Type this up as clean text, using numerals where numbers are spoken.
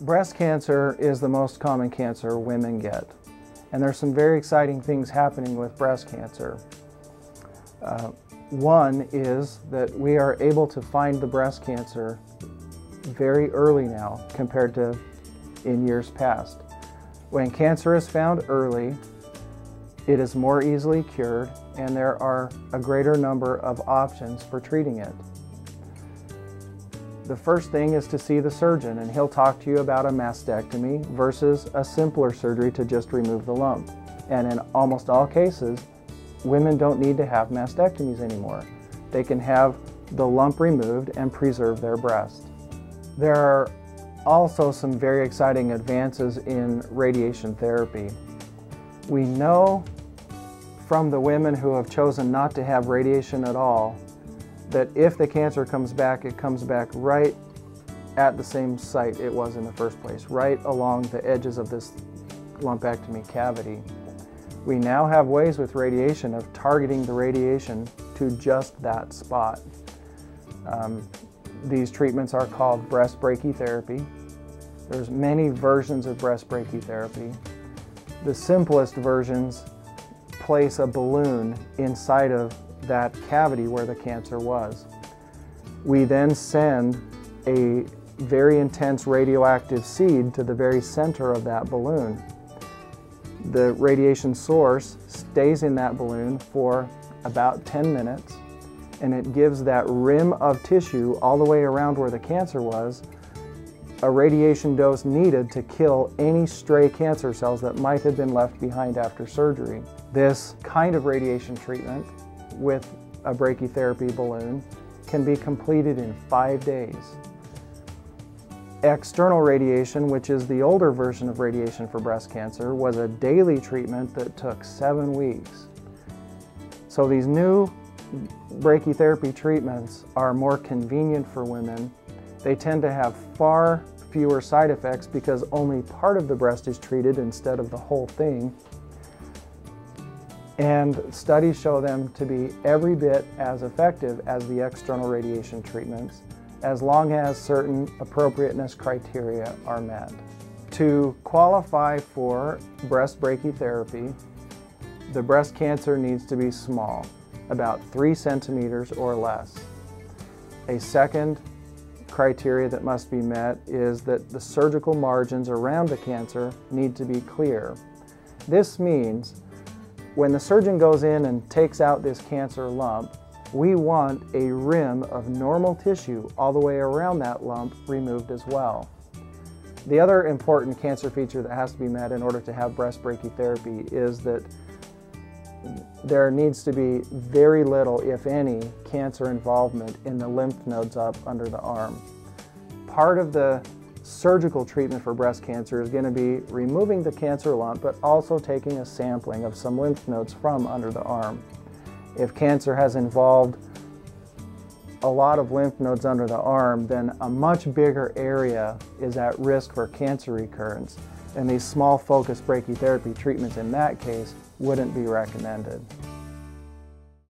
Breast cancer is the most common cancer women get, and there's some very exciting things happening with breast cancer. One is that we are able to find the breast cancer very early now compared to in years past. When cancer is found early, it is more easily cured, and there are a greater number of options for treating it. The first thing is to see the surgeon, and he'll talk to you about a mastectomy versus a simpler surgery to just remove the lump. And in almost all cases, women don't need to have mastectomies anymore. They can have the lump removed and preserve their breast. There are also some very exciting advances in radiation therapy. We know from the women who have chosen not to have radiation at all that if the cancer comes back, it comes back right at the same site it was in the first place, right along the edges of this lumpectomy cavity. We now have ways with radiation of targeting the radiation to just that spot. These treatments are called breast brachytherapy. There's many versions of breast brachytherapy. The simplest versions place a balloon inside of that cavity where the cancer was. We then send a very intense radioactive seed to the very center of that balloon. The radiation source stays in that balloon for about 10 minutes, and it gives that rim of tissue all the way around where the cancer was a radiation dose needed to kill any stray cancer cells that might have been left behind after surgery. This kind of radiation treatment with a brachytherapy balloon can be completed in 5 days. External radiation, which is the older version of radiation for breast cancer, was a daily treatment that took 7 weeks. So these new brachytherapy treatments are more convenient for women. They tend to have far fewer side effects because only part of the breast is treated instead of the whole thing. And studies show them to be every bit as effective as the external radiation treatments, as long as certain appropriateness criteria are met. To qualify for breast brachytherapy, the breast cancer needs to be small, about 3 centimeters or less. A second criteria that must be met is that the surgical margins around the cancer need to be clear. This means when the surgeon goes in and takes out this cancer lump, we want a rim of normal tissue all the way around that lump removed as well. The other important cancer feature that has to be met in order to have breast brachytherapy is that there needs to be very little, if any, cancer involvement in the lymph nodes up under the arm. Part of the surgical treatment for breast cancer is going to be removing the cancer lump, but also taking a sampling of some lymph nodes from under the arm. If cancer has involved a lot of lymph nodes under the arm, then a much bigger area is at risk for cancer recurrence, and these small focused brachytherapy treatments in that case wouldn't be recommended.